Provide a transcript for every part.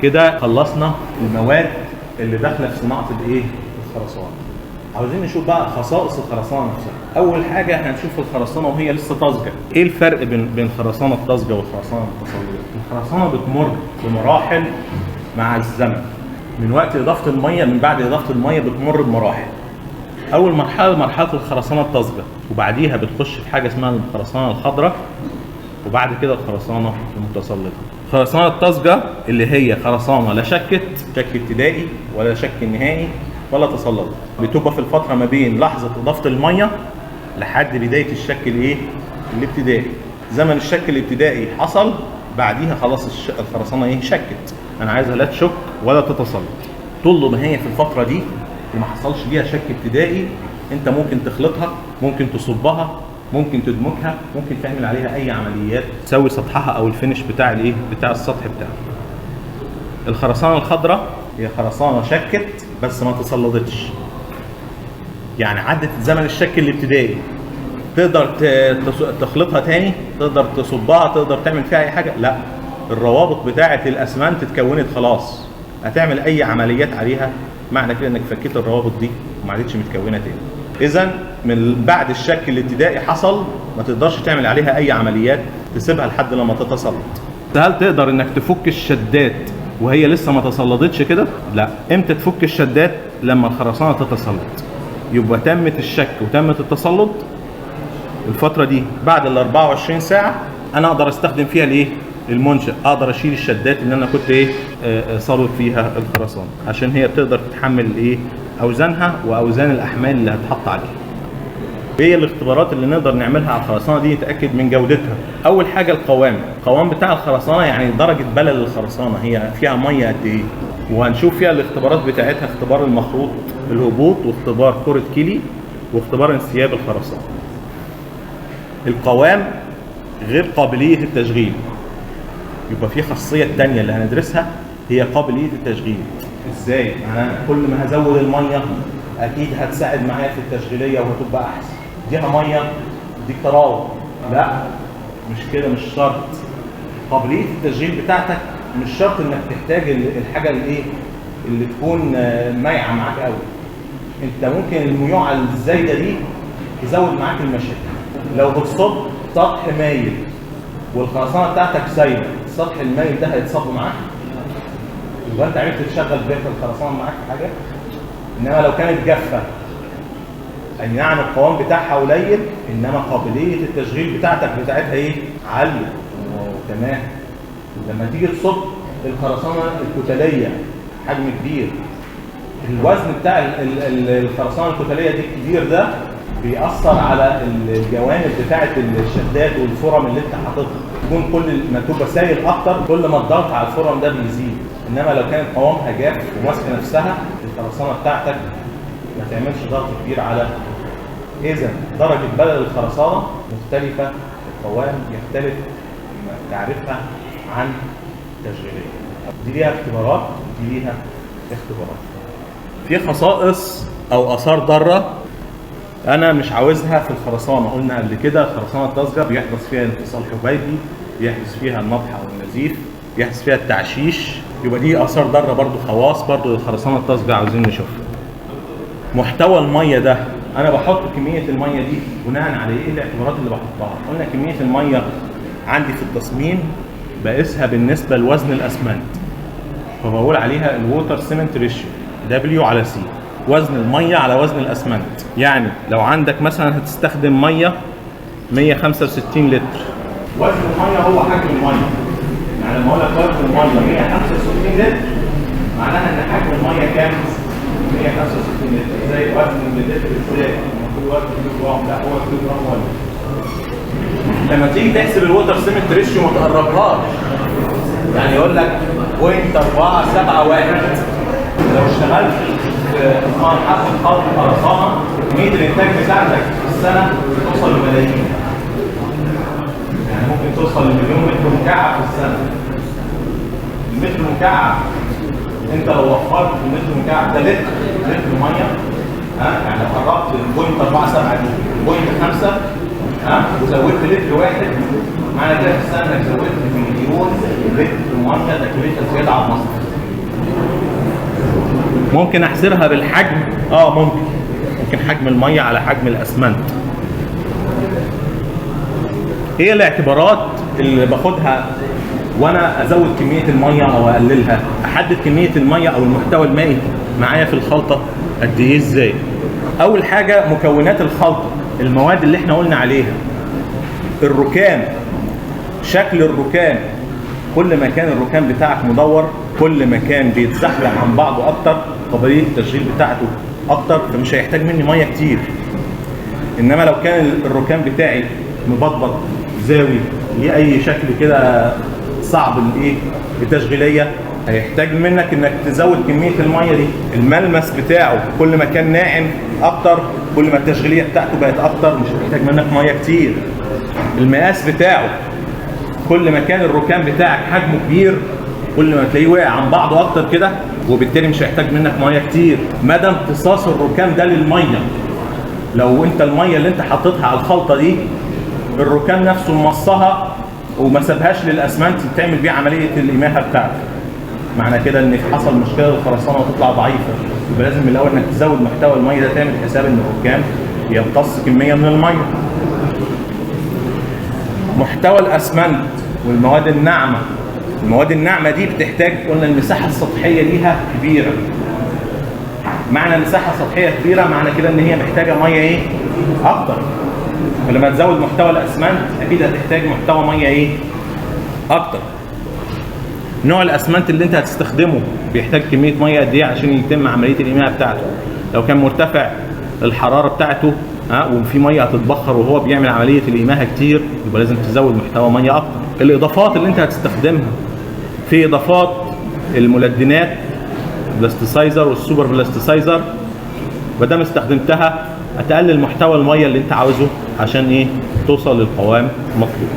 كده خلصنا المواد اللي داخله في صناعه الايه؟ الخرسانه. عاوزين نشوف بقى خصائص الخرسانه نفسها. اول حاجه هنشوف الخرسانه وهي لسه طازجه. ايه الفرق بين الخرسانه الطازجه والخرسانه المتصلبه؟ الخرسانه بتمر بمراحل مع الزمن. من وقت اضافه الميه، من بعد اضافه الميه بتمر بمراحل. اول مرحله الخرسانه الطازجه، وبعديها بتخش في حاجه اسمها الخرسانه الخضراء، وبعد كده الخرسانه المتصلبه. الخرسانه الطازجه اللي هي خرسانه لا شك ابتدائي ولا شك نهائي ولا تصلبت، بتبقى في الفتره ما بين لحظه اضافه الميه لحد بدايه الشك الايه؟ الابتدائي. زمن الشك الابتدائي حصل، بعديها خلاص الخرسانه ايه؟ شكت. انا عايزها لا تشك ولا تتصلب. طول ما هي في الفتره دي ما حصلش ليها شك ابتدائي، انت ممكن تخلطها، ممكن تصبها، ممكن تدمجها، ممكن تعمل عليها اي عمليات تسوي سطحها او الفينش بتاع الايه؟ بتاع السطح بتاعها. الخرسانه الخضراء هي خرسانه شكت بس ما تصلدتش، يعني عدت زمن الشك الابتدائي، تقدر تخلطها تاني، تقدر تصبها، تقدر تعمل فيها اي حاجه. لا، الروابط بتاعه الاسمنت اتكونت خلاص، هتعمل اي عمليات عليها معنى كده انك فكيت الروابط دي وما عادتش متكونه تاني. اذا من بعد الشك الابتدائي حصل ما تقدرش تعمل عليها اي عمليات، تسيبها لحد لما تتصلد. هل تقدر انك تفك الشدات وهي لسه ما تصلدتش كده؟ لا. امتى تفك الشدات؟ لما الخرسانه تتصلد، يبقى تمت الشك وتمت التصلد. الفتره دي بعد ال 24 ساعه انا اقدر استخدم فيها الايه؟ المنشأ، اقدر اشيل الشدات اللي انا كنت ايه؟ صلب فيها الخرسانه، عشان هي بتقدر تتحمل ايه؟ اوزانها واوزان الاحمال اللي هتحط عليها. ايه الاختبارات اللي نقدر نعملها على الخرسانه دي نتاكد من جودتها؟ اول حاجه القوام بتاع الخرسانه، يعني درجه بلل الخرسانه هي فيها ميه قد ايه، وهنشوف فيها الاختبارات بتاعتها: اختبار المخروط الهبوط، واختبار كره كيلي، واختبار انسياب الخرسانه. القوام غير قابليه التشغيل، يبقى في خاصيه ثانيه اللي هندرسها هي قابليه التشغيل. ازاي؟ انا كل ما هزود الميه اكيد هتساعد معايا في التشغيليه وهتبقى احسن. اديها ميه اديك تراوح، لا مش كده، مش شرط. قابليه التشغيل بتاعتك مش شرط انك تحتاج الحاجه الايه؟ اللي تكون مايعه معاك قوي. انت ممكن الميوعه الزايده دي تزود معاك المشاكل. لو بتصب سطح مايل والخرسانه بتاعتك سايبه، السطح المايل ده هيتصب معاك، يبقى انت عرفت تشغل بيت الخرسانه معاك في حاجه. انما لو كانت جافه، اي نعم القوام بتاعها قليل، انما قابليه التشغيل بتاعتها ايه؟ عاليه. تمام. لما تيجي تصب الخرسانه الكتليه حجم كبير، الوزن بتاع الخرسانه الكتليه دي الكبير ده بيأثر على الجوانب بتاعه الشدات والفرم اللي انت حاططها. تكون كل ما تبقى سائل اكتر، كل ما الضغط على الفرم ده بيزيد. انما لو كانت قوامها جاف وماسكه نفسها، الخرسانه بتاعتك ما تعملش ضغط كبير على. اذا درجه بلل الخرسانه مختلفه، القوام يختلف تعريفها عن التشغيليه. دي ليها اختبارات ودي ليها اختبارات. في خصائص او اثار ضاره انا مش عاوزها في الخرسانه. قلنا قبل كده الخرسانه الطازجه بيحدث فيها انفصال حبيبي، بيحدث فيها النطح او النزيف، بيحدث فيها التعشيش. يبقى دي اثار ضاره برضو، خواص برضو للخرسانه الطازجه عاوزين نشوفها. محتوى الميه ده، انا بحط كميه الميه دي بناء على ايه؟ الاعتبارات اللي بحطها. قلنا كميه الميه عندي في التصميم بقيسها بالنسبه لوزن الاسمنت، فبقول عليها الووتر سيمنت ريشيو، دبليو على سي، وزن الميه على وزن الاسمنت. يعني لو عندك مثلا هتستخدم ميه 165 لتر، وزن الميه هو حجم الميه. يعني لما اقول لك وزن الميه 165 لتر، معناها ان حجم الميه كام؟ 165 لتر. زي وزن اللتر ازاي؟ المفروض وزن كيلو جرام، لا هو كيلو جرام وزن. لما تيجي تحسب الووتر سيمنت ريشيو ما تقربهاش، يعني يقول لك 0.471. لو اشتغلت في مرحله خلط الخرسانه، كميه الانتاج بتاعتك في السنه توصل لملايين. يعني ممكن توصل لمليون متر مكعب في السنه. المتر مكعب انت لو وفرت في المتر مكعب ده لتر ميه، يعني لو قربت 0.47 دي 0.5 وزودت لتر واحد، معنى كده في السنه انك زودت مليون لتر ميه. ده كميه زياده على مصر. ممكن احسبها بالحجم، ممكن حجم الميه على حجم الاسمنت. ايه الاعتبارات اللي باخدها وانا ازود كميه الميه او اقللها؟ احدد كميه الميه او المحتوى المائي معايا في الخلطه قد ايه ازاي؟ اول حاجه مكونات الخلطه، المواد اللي احنا قلنا عليها. الركام، شكل الركام، كل ما كان الركام بتاعك مدور كل ما كان بيتزحلق عن بعضه اكتر، قابليه التشغيل بتاعته اكتر، فمش هيحتاج مني ميه كتير. انما لو كان الركام بتاعي مبطبط زاوي ليه اي شكل كده صعب الايه التشغيليه، هيحتاج منك انك تزود كميه الميه دي. الملمس بتاعه كل ما كان ناعم اكتر كل ما التشغيليه بتاعته بقت اكتر، مش هيحتاج منك ميه كتير. المقاس بتاعه، كل ما كان الركام بتاعك حجمه كبير كل ما تلاقيه واقع عن بعضه اكتر كده، وبالتالي مش هيحتاج منك ميه كتير. مدى امتصاص الركام ده للميه، لو انت الميه اللي انت حطيتها على الخلطه دي الركام نفسه مصها وما سابهاش للاسمنت تعمل بيه عمليه الاماهه بتاعته، معنى كده ان حصل مشكله للخرسانه وتطلع ضعيفه. يبقى لازم من الاول انك تزود محتوى الميه ده، تعمل حساب ان الركام يمتص كميه من الميه. محتوى الاسمنت والمواد الناعمه، المواد الناعمه دي بتحتاج، قلنا المساحه السطحيه ليها كبيره. معنى مساحه سطحيه كبيره معنى كده ان هي محتاجه ميه ايه؟ اكتر. فلما تزود محتوى الاسمنت اكيد هتحتاج محتوى ميه ايه؟ اكتر. نوع الاسمنت اللي انت هتستخدمه بيحتاج كميه ميه قد ايه عشان يتم عمليه الإيماء بتاعته. لو كان مرتفع الحراره بتاعته وفي ميه هتتبخر وهو بيعمل عمليه الإيماء كتير، يبقى لازم تزود محتوى ميه اكتر. الاضافات اللي انت هتستخدمها، في اضافات الملدنات بلاستيسايزر والسوبر بلاستيسايزر، ما دام استخدمتها هتقلل محتوى الميه اللي انت عاوزه عشان ايه؟ توصل للقوام المطلوب.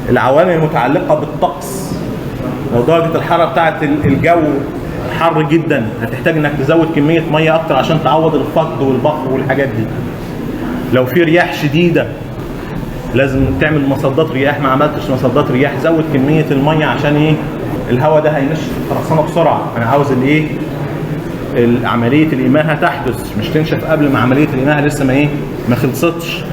العوامل المتعلقه بالطقس، لو درجه الحراره بتاعت الجو حر جدا هتحتاج انك تزود كميه ميه اكتر عشان تعوض الفقد والبخر والحاجات دي. لو في رياح شديده لازم تعمل مصدات رياح، ما عملتش مصدات رياح زود كميه الميه عشان ايه؟ الهواء ده هيمشي الخرسانه بسرعه. انا عاوز الايه؟ عمليه الإيماء تحدث، مش تنشف قبل ما عمليه الإيماء لسه ما خلصتش.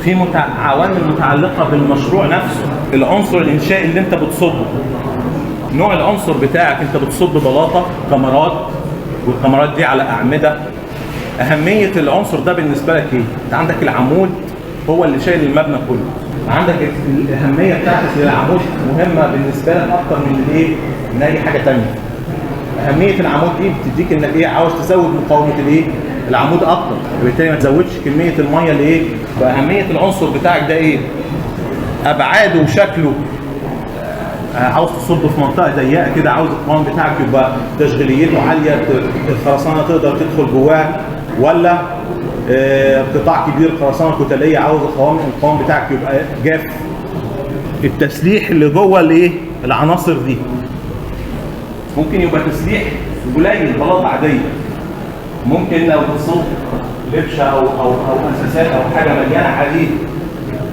في عوامل متعلقه بالمشروع نفسه، العنصر الانشائي اللي انت بتصبه، نوع العنصر بتاعك. انت بتصب بلاطه كاميرات، والكاميرات دي على اعمده. اهميه العنصر ده بالنسبه لك ايه؟ انت عندك العمود هو اللي شايل المبنى كله، عندك الاهميه بتاعتك للعمود مهمه بالنسبه لك اكتر من الايه؟ من اي حاجه ثانيه. اهميه العمود دي بتديك انك ايه؟ عاوز تزود مقاومه الايه؟ العمود اكتر، وبالتالي ما تزودش كميه الميه اللي ايه؟ واهميه العنصر بتاعك ده ايه؟ ابعاده وشكله. عاوز تصب في منطقه ضيقه كده، عاوز القوام بتاعك يبقى تشغيليته عاليه، الخرسانه تقدر تدخل جواه، ولا قطاع كبير خرسانه كتليه عاوز القوام بتاعك يبقى جاف. التسليح اللي جوه الايه؟ العناصر دي ممكن يبقى تسليح قليل بلاطه عاديه، ممكن لو تصب لبشه او اساسات او حاجه مليانه حديد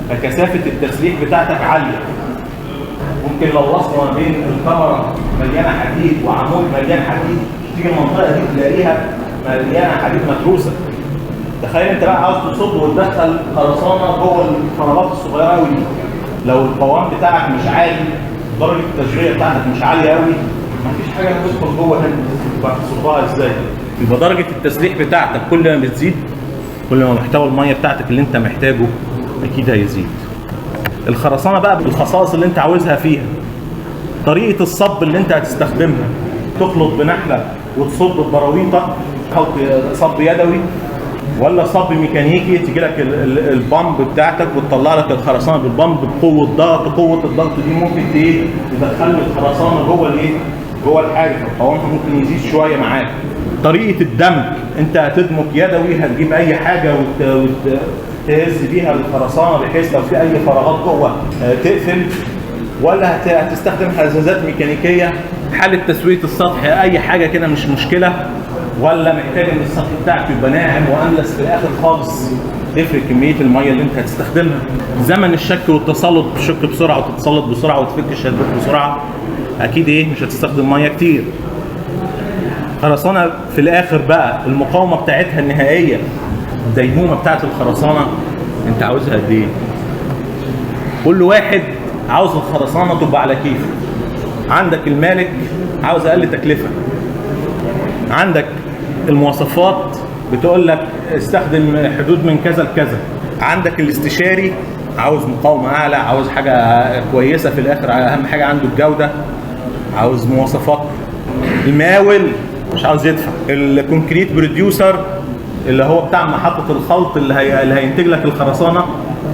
فكثافه التسليح بتاعتك عاليه. ممكن لو وصلنا ما بين الكاميرا مليانه حديد وعمود مليان حديد، تيجي المنطقه دي تلاقيها مليانه حديد متروسه. تخيل انت بقى عاوز تصب وتدخل خرسانه جوه الفراغات الصغيره قوي دي، لو القوام بتاعك مش عالي، درجه التشغيل بتاعتك مش عاليه قوي، مفيش حاجه هتدخل جوه هنا، تصبها ازاي؟ يبقى درجه التسليح بتاعتك كل ما بتزيد كل ما محتوى الميه بتاعتك اللي انت محتاجه اكيد هيزيد. الخرسانه بقى بالخصائص اللي انت عاوزها فيها، طريقه الصب اللي انت هتستخدمها، تخلط بنحله وتصب ببراويطه، تحط صب يدوي ولا صب ميكانيكي تيجي لك البامب بتاعتك وتطلع لك الخرسانه بالبامب بقوه ضغط. قوه الضغط دي ممكن تدخل الخرسانه جوه الايه؟ جوه الحاجه، فقوامها ممكن يزيد شويه معاك. طريقه الدمج، انت هتدمج يدوي، هتجيب اي حاجه تهز بيها الخرسانه بحيث لو في اي فراغات جوه تقفل، ولا هتستخدم هزازات ميكانيكيه، حاله تسويه السطح، اي حاجه كده مش مشكله، ولا محتاج ان السطح بتاعك يبقى ناعم واملس في الاخر خالص. يفرق كميه الميه اللي انت هتستخدمها. زمن الشك والتسلط، تشك بسرعه وتتسلط بسرعه وتفك الشدات بسرعه، اكيد مش هتستخدم ميه كتير. خرسانه في الاخر بقى المقاومه بتاعتها النهائيه، الديمومه بتاعت الخرسانه انت عاوزها قد ايه؟ كل واحد عاوز الخرسانه تبقى على كيفه. عندك المالك عاوز اقل تكلفه، عندك المواصفات بتقول لك استخدم حدود من كذا لكذا، عندك الاستشاري عاوز مقاومه اعلى، عاوز حاجه كويسه في الاخر، اهم حاجه عنده الجوده، عاوز مواصفات. المقاول مش عاوز يدفع. الكونكريت بروديوسر اللي هو بتاع محطه الخلط اللي هينتج لك الخرسانه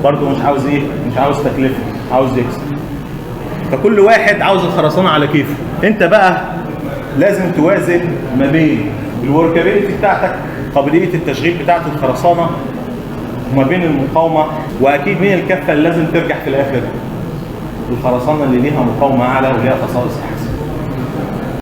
برضه مش عاوز مش عاوز تكلفه، عاوز يكسب. فكل واحد عاوز الخرسانه على كيفه. انت بقى لازم توازن ما بين الوركابيلتي بتاعتك، قابليه التشغيل بتاعت الخرسانه، وما بين المقاومه. واكيد مين الكفه اللي لازم ترجع في الاخر؟ الخرسانه اللي ليها مقاومه اعلى وليها خصائص احسن.